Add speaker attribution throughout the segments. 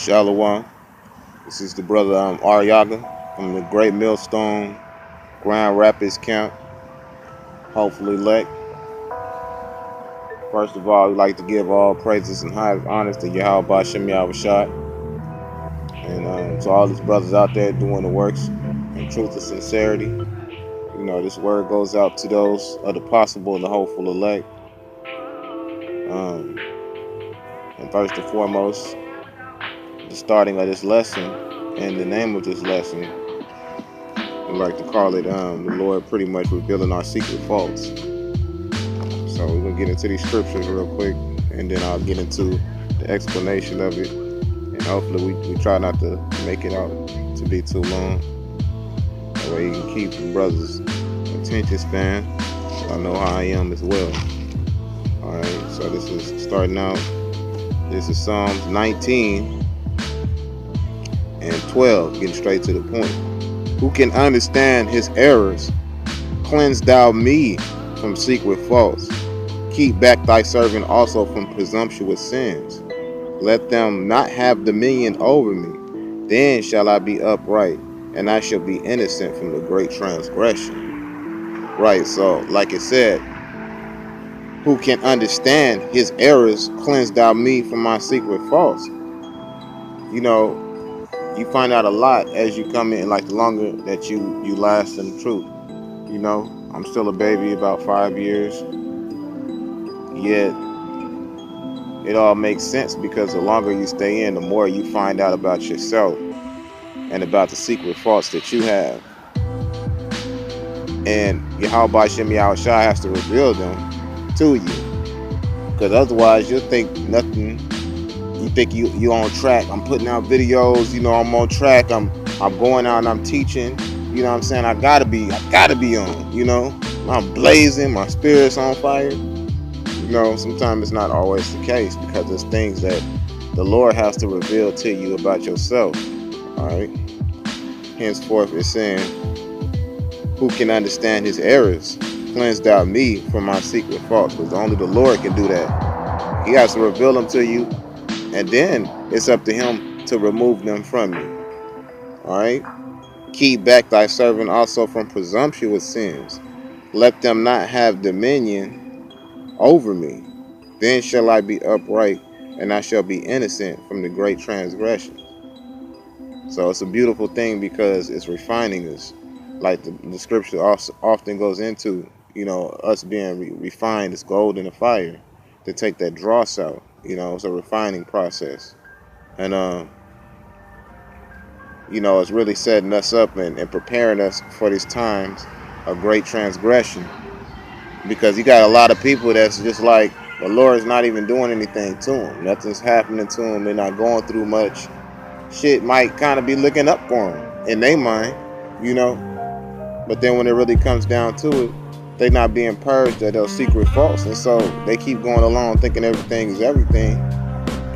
Speaker 1: Shalom. This is the brother Aryaga from the Great Millstone Grand Rapids Camp. Hopefully elect. First of all, we'd like to give all praises and highest honors to Yahweh Bashem Yahushua. And to all these brothers out there doing the works in truth and sincerity. You know, this word goes out to those of the possible and the hopeful elect. And first and foremost, the starting of this lesson and the name of this lesson, we like to call it the Lord pretty much revealing our secret faults. So we're going to get into these scriptures real quick, and then I'll get into the explanation of it. And hopefully we try not to make it out to be too long. That way you can keep the brothers' attention span. I know how I am as well. Alright, so this is starting out. This is Psalms 19 and 12, getting straight to the point. Who can understand his errors? Cleanse thou me from secret faults. Keep back thy servant also from presumptuous sins. Let them not have dominion over me. Then shall I be upright, and I shall be innocent from the great transgression. Right, so like it said, who can understand his errors? Cleanse thou me from my secret faults. You know, you find out a lot as you come in, like the longer that you last in the truth. You know, I'm still a baby, about 5 years. Yet it all makes sense, because the longer you stay in, the more you find out about yourself and about the secret faults that you have. And Yahweh Bashem Yahushua has to reveal them to you, because otherwise you'll think nothing. You think you on track. I'm putting out videos, you know, I'm on track. I'm going out and I'm teaching. You know what I'm saying? I gotta be on, you know. I'm blazing, my spirit's on fire. You know, sometimes it's not always the case, because there's things that the Lord has to reveal to you about yourself. Alright. Henceforth it's saying, who can understand his errors? Cleanse thou me from my secret faults, because only the Lord can do that. He has to reveal them to you, and then it's up to him to remove them from you. Alright? Keep back thy servant also from presumptuous sins. Let them not have dominion over me. Then shall I be upright, and I shall be innocent from the great transgression. So it's a beautiful thing, because it's refining us. Like the scripture often goes into, you know, us being refined as gold in the fire, to take that dross out. You know, it's a refining process. And, you know, it's really setting us up and preparing us for these times of great transgression. Because you got a lot of people that's just like, the Lord is not even doing anything to them. Nothing's happening to them. They're not going through much. Shit might kind of be looking up for them in their mind, you know. But then when it really comes down to it, they're not being purged of those secret faults. And so they keep going along thinking everything is everything.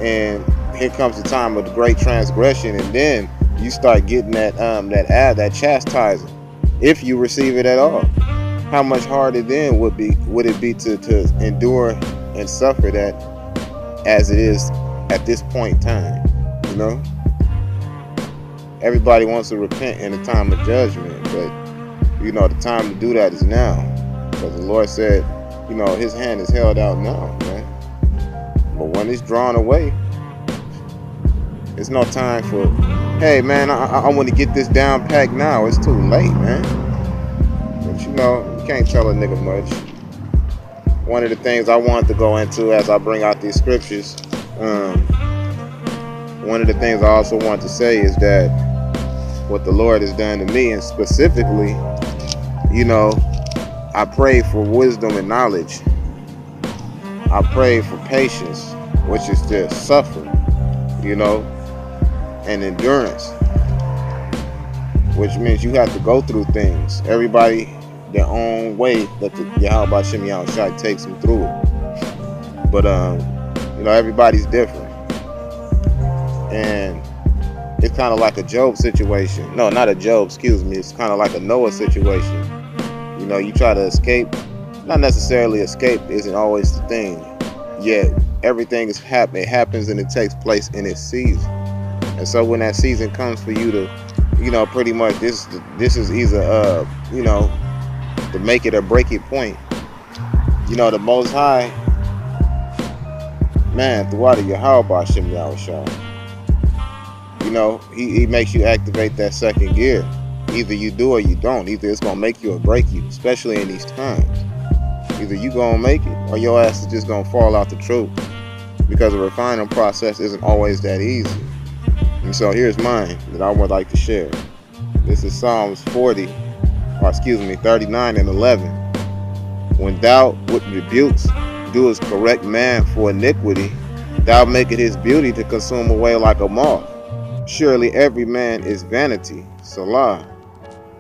Speaker 1: And here comes the time of the great transgression. And then you start getting that chastising, if you receive it at all. How much harder then would it be to endure and suffer that as it is at this point in time, you know? Everybody wants to repent in the time of judgment, but you know, the time to do that is now. Because the Lord said, you know, his hand is held out now, man. But when it's drawn away, it's no time for, hey, man, I want to get this down packed now. It's too late, man. But, you know, you can't tell a nigga much. One of the things I wanted to go into as I bring out these scriptures, one of the things I also want to say is that what the Lord has done to me, and specifically, you know, I pray for wisdom and knowledge. I pray for patience, which is to suffer, you know, and endurance, which means you have to go through things. Everybody their own way that the Yahweh Bashem Yahushua takes them through it. But you know, everybody's different, and it's kind of like a Job situation. No, not a Job, excuse me. It's kind of like a Noah situation. You know, you try to escape. Not necessarily escape isn't always the thing. Yet everything is happening. It happens and it takes place in its season. And so when that season comes for you to, pretty much this is either the make it or break it point. The Most High, man, throughout the Yahweh Shem Yahushua, he makes you activate that second gear. Either you do or you don't. Either it's gonna make you or break you, especially in these times. Either you gonna make it or your ass is just gonna fall out the truth, because the refining process isn't always that easy. And so here's mine that I would like to share. This is Psalms 39 and 11. When thou with rebukes doest correct man for iniquity, thou makest his beauty to consume away like a moth. Surely every man is vanity. Salah.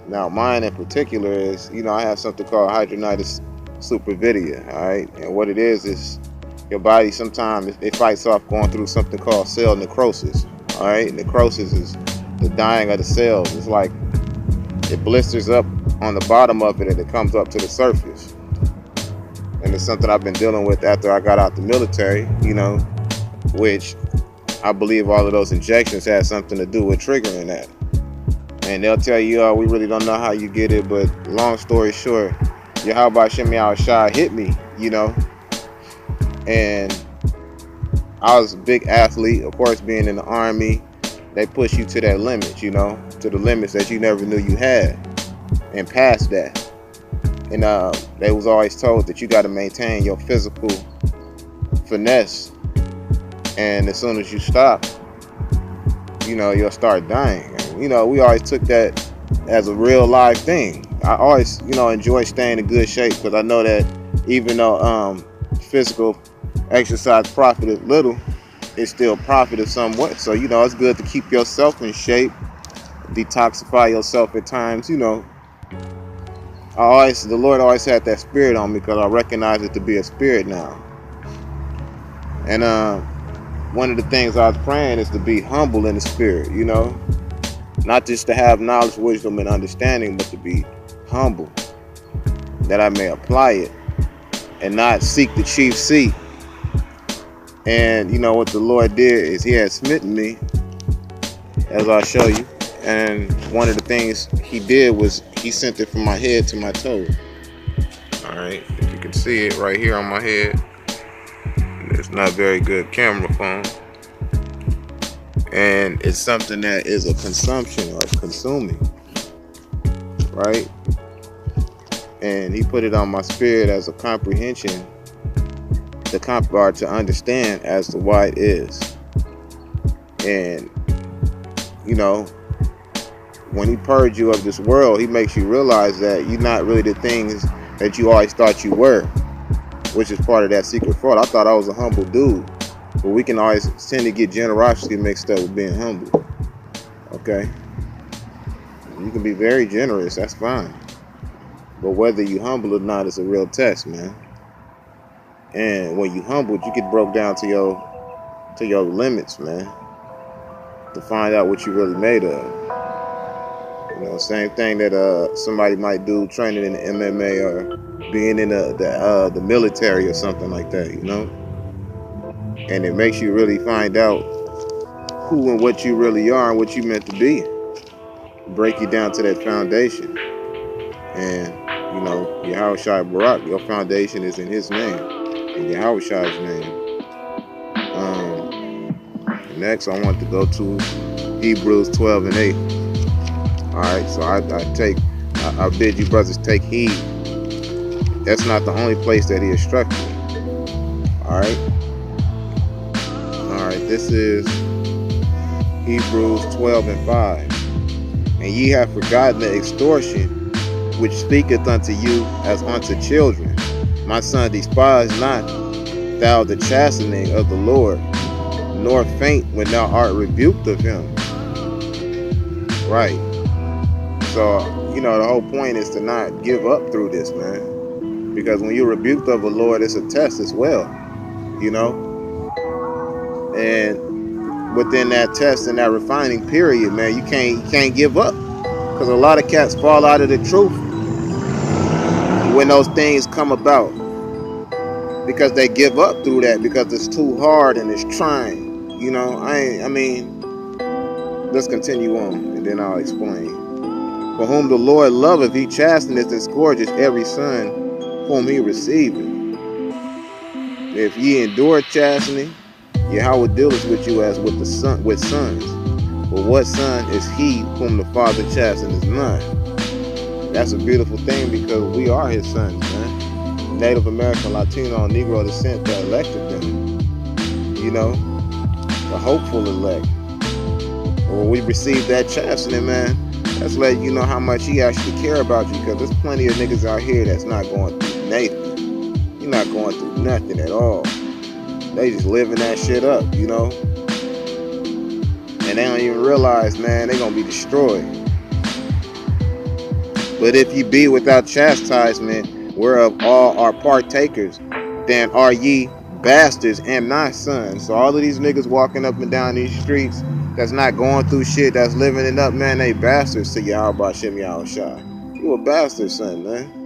Speaker 1: Now mine in particular is, I have something called hidradenitis suppurativa, all right? And what it is your body sometimes it fights off going through something called cell necrosis, all right? Necrosis is the dying of the cells. It's like it blisters up on the bottom of it and it comes up to the surface. And it's something I've been dealing with after I got out the military, which I believe all of those injections had something to do with triggering that. And they'll tell you, we really don't know how you get it, but long story short, Yahweh Shem Yahushua hit me, and I was a big athlete. Of course, being in the Army, they push you to that limit, to the limits that you never knew you had, and past that. And they was always told that you got to maintain your physical finesse, and as soon as you stop, you'll start dying. And, we always took that as a real live thing. I always, enjoy staying in good shape, because I know that even though physical exercise profited little, it still profited somewhat. So, it's good to keep yourself in shape, detoxify yourself at times, the Lord always had that spirit on me, because I recognize it to be a spirit now. And one of the things I was praying is to be humble in the spirit, not just to have knowledge, wisdom, and understanding, but to be humble, that I may apply it and not seek the chief seat. And what the Lord did is he had smitten me, as I'll show you. And one of the things he did was he sent it from my head to my toe. All right, if you can see it right here on my head. It's not very good camera phone. And it's something that is a consumption or consuming, right? And he put it on my spirit as a comprehension, to understand as to why it is. And, when he purged you of this world, he makes you realize that you're not really the things that you always thought you were, which is part of that secret fraud. I thought I was a humble dude, but we can always tend to get generosity mixed up with being humble. Okay? You can be very generous, that's fine. But whether you humble or not is a real test, man. And when you humbled, you get broke down to your limits, man, to find out what you're really made of. Same thing that somebody might do training in the MMA or being in the military or something like that, And it makes you really find out who and what you really are and what you meant to be. Break you down to that foundation. And, Yahushua Barak, your foundation is in his name, in Yahushua's name. Next, I want to go to Hebrews 12 and 8. All right, so I bid you brothers take heed. That's not the only place that he instructed. All right, this is Hebrews 12 and 5. And ye have forgotten the extortion which speaketh unto you as unto children. My son, despise not thou the chastening of the Lord, nor faint when thou art rebuked of him. Right. So, the whole point is to not give up through this, man. Because when you're rebuked of the Lord, it's a test as well, And within that test and that refining period, man, you can't give up. Because a lot of cats fall out of the truth when those things come about. Because they give up through that because it's too hard and it's trying. let's continue on, and then I'll explain. For whom the Lord loveth, he chasteneth and scourgeth every son whom he receiveth. If ye endure chastening, Yahweh dealeth with you as with sons. But what son is he whom the Father chasteneth not? That's a beautiful thing, because we are his sons, man. Native American, Latino, and Negro descent that elected them. You know, the hopeful elect. But when we receive that chastening, man, that's letting you know how much he actually care about you, because there's plenty of niggas out here that's not going through nothing. You're not going through nothing at all. They just living that shit up, you know? And they don't even realize, man, they gonna be destroyed. But if ye be without chastisement, whereof all are partakers, then are ye bastards and not sons. So all of these niggas walking up and down these streets that's not going through shit, that's living it up, man, they bastards to Yahweh Hashem Yahushua. You a bastard, son, man.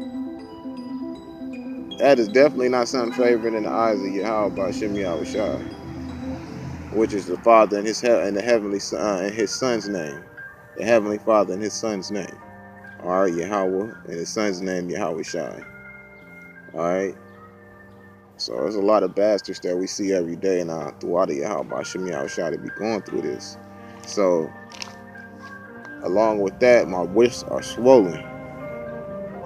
Speaker 1: That is definitely not something favored in the eyes of Yahweh Hashem Yahushua, which is the Father and the heavenly Son in His Son's name, the Heavenly Father in His Son's name. All right, Yahweh and His Son's name, Yahweh Shai. All right. So there's a lot of bastards that we see every day, and throughout the Yahweh Hashem Yahushua to be going through this. So along with that, my wrists are swollen.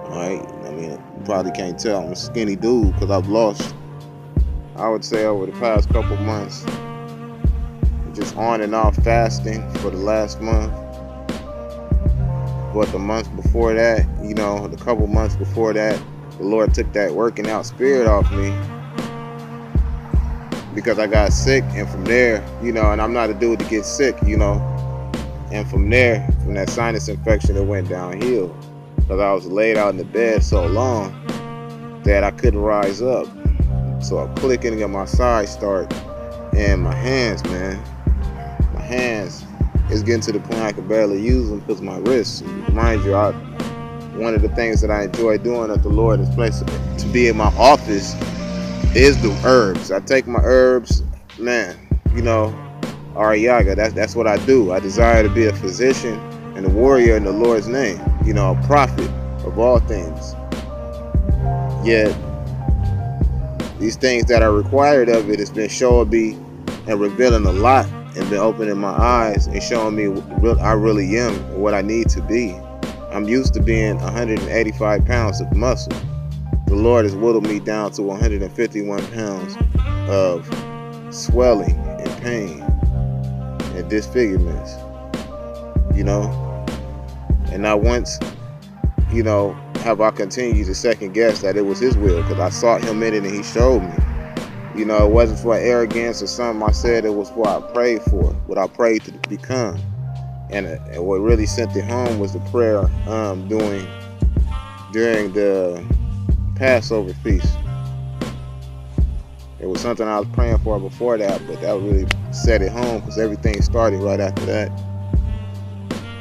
Speaker 1: Alright, I mean, you probably can't tell I'm a skinny dude because I've lost, I would say, over the past couple months, just on and off fasting for the last month. But the month before that, you know, the couple months before that, the Lord took that working out spirit off me because I got sick. And from there, you know, and I'm not a dude to get sick, you know, and from there, from that sinus infection, it went downhill. Because I was laid out in the bed so long that I couldn't rise up. So I'm clicking and my sides start, and my hands, man, my hands is getting to the point I can barely use them because of my wrists. Mind you, one of the things that I enjoy doing that the Lord has placed to be in my office is the herbs. I take my herbs, man, you know, Ariyaga, that's what I do. I desire to be a physician and a warrior in the Lord's name, you know, a prophet of all things. Yet these things that are required of it has been showing me and revealing a lot, and been opening my eyes and showing me what I really am and what I need to be. I'm used to being 185 pounds of muscle. The Lord has whittled me down to 151 pounds of swelling and pain and disfigurements, you know. And not once, you know, have I continued to second guess that it was His will, because I sought Him in it and He showed me. You know, it wasn't for arrogance or something I said, it was what I prayed for, what I prayed to become. And what really sent it home was the prayer during the Passover feast. It was something I was praying for before that, but that really set it home because everything started right after that.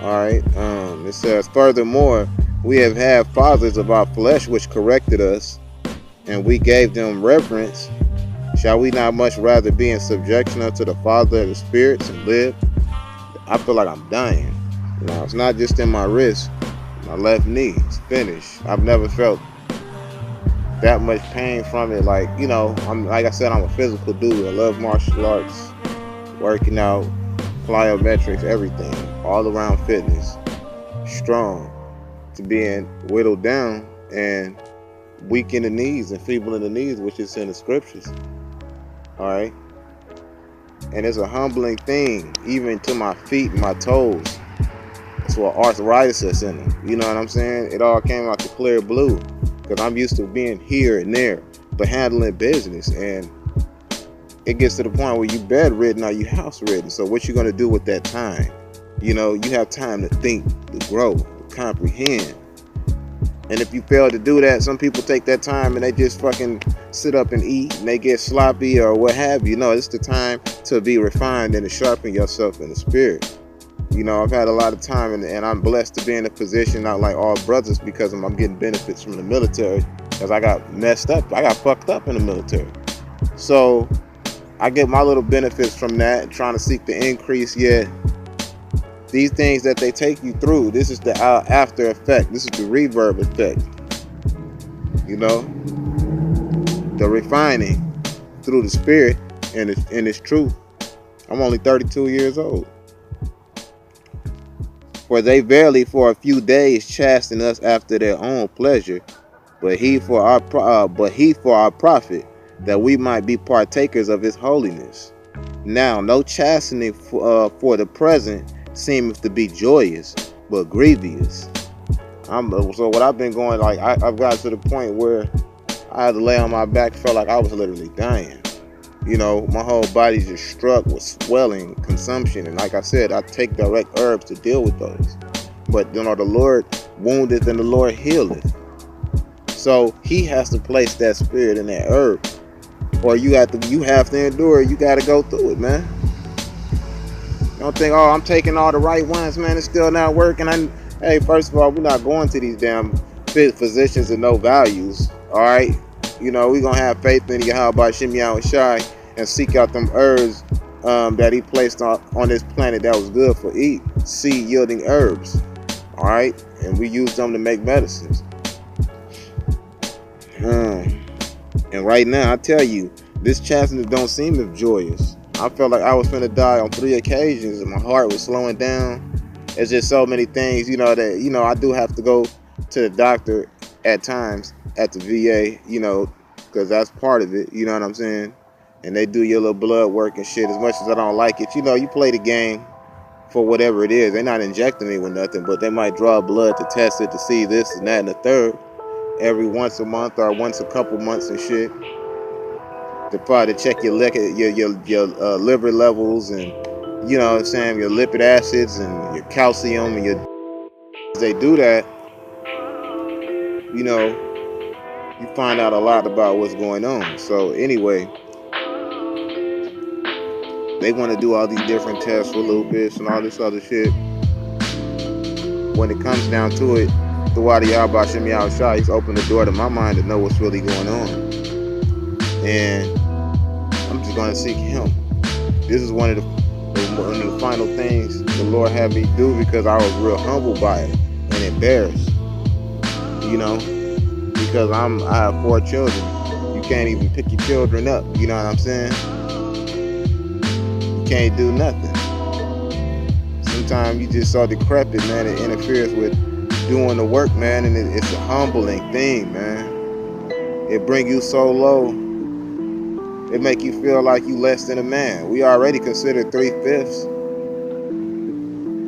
Speaker 1: Alright, it says, furthermore, we have had fathers of our flesh which corrected us, and we gave them reverence. Shall we not much rather be in subjection unto the Father of the spirits and live? I feel like I'm dying. You know, it's not just in my wrist, my left knee. It's finished. I've never felt that much pain from it. Like, you know, like I said, I'm a physical dude. I love martial arts, working out, plyometrics, everything, all around fitness, strong, to being whittled down and weak in the knees and feeble in the knees, which is in the scriptures. All right. And it's a humbling thing, even to my feet and my toes. That's what arthritis is in them. You know what I'm saying? It all came out the clear blue, because I'm used to being here and there, but handling business. And it gets to the point where you bedridden or you house ridden. So what you gonna do with that time? You know, you have time to think, to grow, to comprehend. And if you fail to do that, some people take that time and they just fucking sit up and eat and they get sloppy or what have you. No, it's the time to be refined and to sharpen yourself in the spirit. You know, I've had a lot of time and I'm blessed to be in a position, not like all brothers, because I'm getting benefits from the military, because I got messed up. I got fucked up in the military. So I get my little benefits from that, trying to seek the increase, yet These things that they take you through, this is the after effect. This is the reverb effect. You know, the refining through the spirit and its truth. I'm only 32 years old. For they verily for a few days chasten us after their own pleasure, but he for our profit, that we might be partakers of his holiness. Now no chastening for the present seemeth to be joyous, but grievous. So what I've been going, like I've got to the point where I had to lay on my back, felt like I was literally dying. You know, my whole body's just struck with swelling, consumption, and like I said, I take direct herbs to deal with those. But you know, the Lord woundeth and the Lord healeth. So he has to place that spirit in that herb, or you have to endure it. You got to go through it, man. Don't think, oh, I'm taking all the right ones, man. It's still not working. Hey, first of all, we're not going to these damn physicians of no values. All right, you know, we're gonna have faith in Yahweh Shem Yahweh Shai and seek out them herbs that he placed on this planet that was good for seed yielding herbs. All right, and we use them to make medicines. And right now, I tell you, this chastening don't seem joyous. I felt like I was finna die on 3 occasions, and my heart was slowing down. It's just so many things, you know, that, you know, I do have to go to the doctor at times at the VA, you know, because that's part of it, you know what I'm saying? And they do your little blood work and shit. As much as I don't like it, you know, you play the game for whatever it is. They're not injecting me with nothing, but they might draw blood to test it to see this and that and the third every once a month or once a couple months and shit. To probably check your liver levels and, you know what I'm saying, your lipid acids and your calcium and your. They do that, you know, you find out a lot about what's going on. So anyway, they want to do all these different tests for lupus and all this other shit. When it comes down to it, the Wadi Yahweh Shem Yahweh Shai, he's opened the door to my mind to know what's really going on. And I'm just going to seek him. This is one of the final things the Lord had me do, because I was real humbled by it and embarrassed. You know, because I have 4 children. You can't even pick your children up. You know what I'm saying? You can't do nothing. Sometimes you just so decrepit, man. It interferes with doing the work, man, and it's a humbling thing, man. It bring you so low. It make you feel like you less than a man. We already considered 3/5.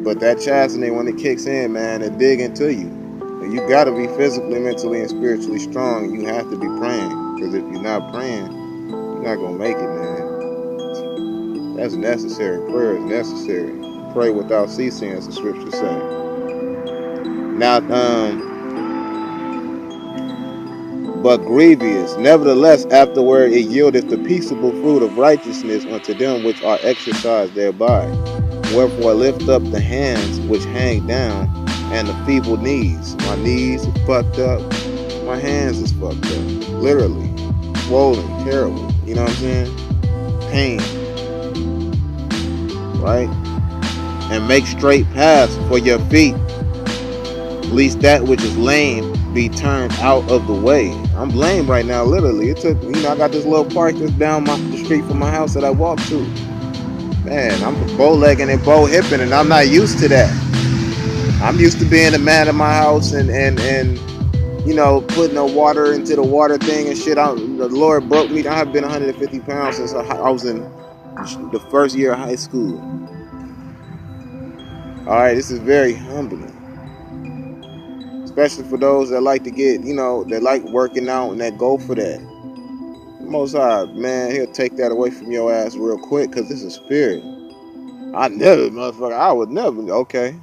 Speaker 1: But that chastening, when it kicks in, man, it dig into you. And you got to be physically, mentally, and spiritually strong. You have to be praying. Because if you're not praying, you're not going to make it, man. That's necessary. Prayer is necessary. Pray without ceasing, as the scriptures say. Now, but grievous. Nevertheless, afterward it yieldeth the peaceable fruit of righteousness unto them which are exercised thereby. Wherefore lift up the hands which hang down, and the feeble knees. My knees are fucked up. My hands is fucked up. Literally. Swollen, terrible. You know what I'm saying? Pain. Right? And make straight paths for your feet, lest that which is lame be turned out of the way. I'm lame right now, literally. It took, you know, I got this little park that's down the street from my house that I walk to. Man, I'm bow-legging and bow-hipping, and I'm not used to that. I'm used to being the man of my house and you know, putting the water into the water thing and shit. The Lord broke me. I have been 150 pounds since I was in the first year of high school. Alright, this is very humbling. Especially for those that like to get, you know, that like working out and that go for that. The Most High, man, he'll take that away from your ass real quick, because this is spirit. I would never, okay.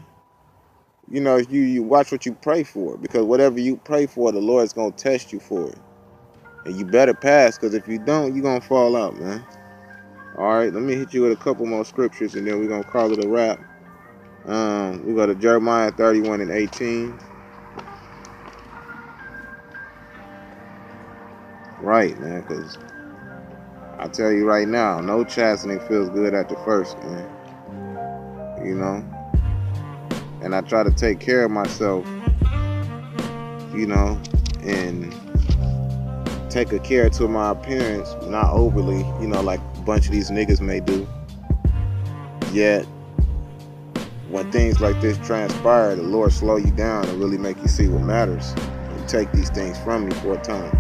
Speaker 1: You know, you watch what you pray for, because whatever you pray for, the Lord's going to test you for it. And you better pass, because if you don't, you're going to fall out, man. Alright, let me hit you with a couple more scriptures, and then we're going to call it a wrap. We go to Jeremiah 31 and 18. Right, man, because I tell you right now, no chastening feels good at the first, man. You know? and I try to take care of myself, you know, and take a care to my appearance, not overly, you know, like a bunch of these niggas may do. Yet, when things like this transpire, the Lord slow you down and really make you see what matters. And take these things from you for a time.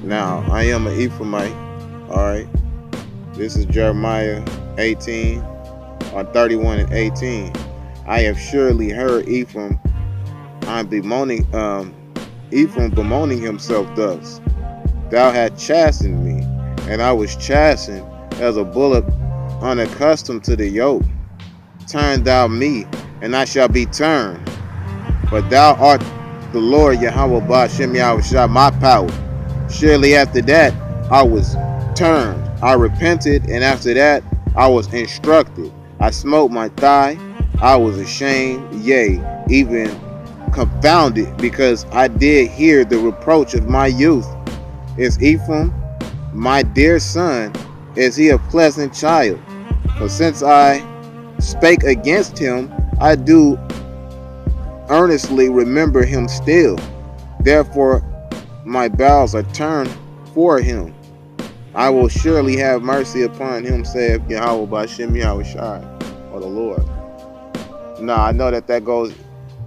Speaker 1: Now, I am an Ephraimite. Alright. This is Jeremiah 18 on 31 and 18. I have surely heard Ephraim Ephraim bemoaning himself thus. Thou hast chastened me, and I was chastened as a bullock unaccustomed to the yoke. Turn thou me, and I shall be turned. But thou art the Lord Yahweh Ba'Shem Yahushua, my power. Surely after that I was turned. I repented, and after that I was instructed. I smote my thigh. I was ashamed, yea, even confounded, because I did hear the reproach of my youth. Is Ephraim my dear son? Is he a pleasant child? For since I spake against him, I do earnestly remember him still. Therefore my bowels are turned for him. I will surely have mercy upon him, saith Yahweh Ba'Shem Yahushua, or the Lord. Now I know that goes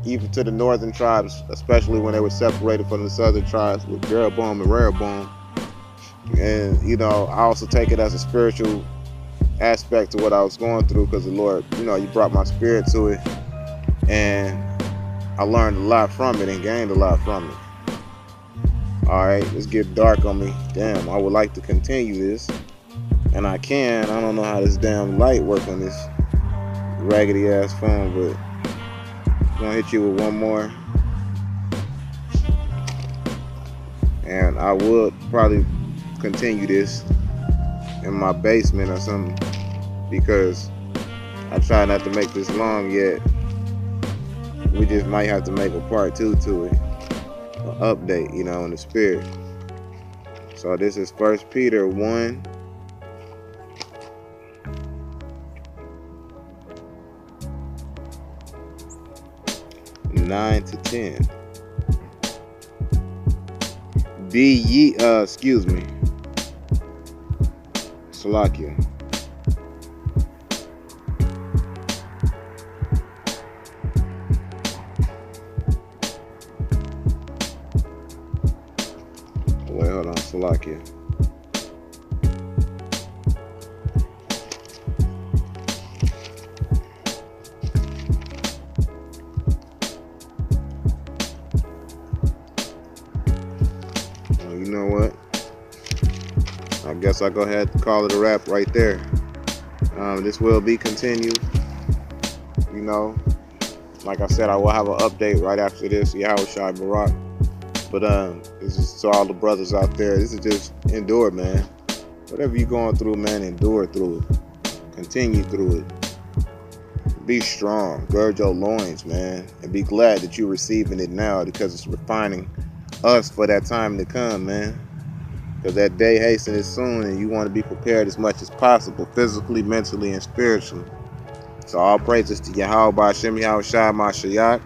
Speaker 1: even to the northern tribes, especially when they were separated from the southern tribes with Jeroboam and Rehoboam. And you know, I also take it as a spiritual aspect to what I was going through, because the Lord, you know, you brought my spirit to it, and I learned a lot from it and gained a lot from it. Alright, it's getting dark on me. Damn, I would like to continue this, and I can. I don't know how this damn light work on this raggedy ass phone, but I'm gonna hit you with one more, and I would probably continue this in my basement or something, because I try not to make this long yet. We just might have to make a part 2 to it, an update, you know, in the spirit. So this is 1 Peter 1. (9 to 10). Be ye, excuse me, Salakia. Wait, hold on, Salakia. You know what? I guess I'll go ahead and call it a wrap right there. This will be continued. You know, like I said, I will have an update right after this, Yahushua Barak. But this is to all the brothers out there. This is just endure, man. Whatever you're going through, man, endure through it. Continue through it. Be strong. Gird your loins, man. And be glad that you're receiving it now, because it's refining us for that time to come, man. Because that day hastens soon, and you want to be prepared as much as possible, physically, mentally, and spiritually. So all praises to Yahweh Ba'Shem Yahushua Mashiach.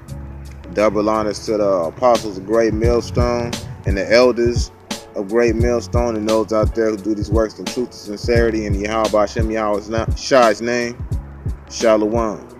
Speaker 1: Double honors to the apostles of Great Millstone and the elders of Great Millstone, and those out there who do these works in truth and sincerity, in Yahweh Ba'Shem Yahushua's name. Shalom.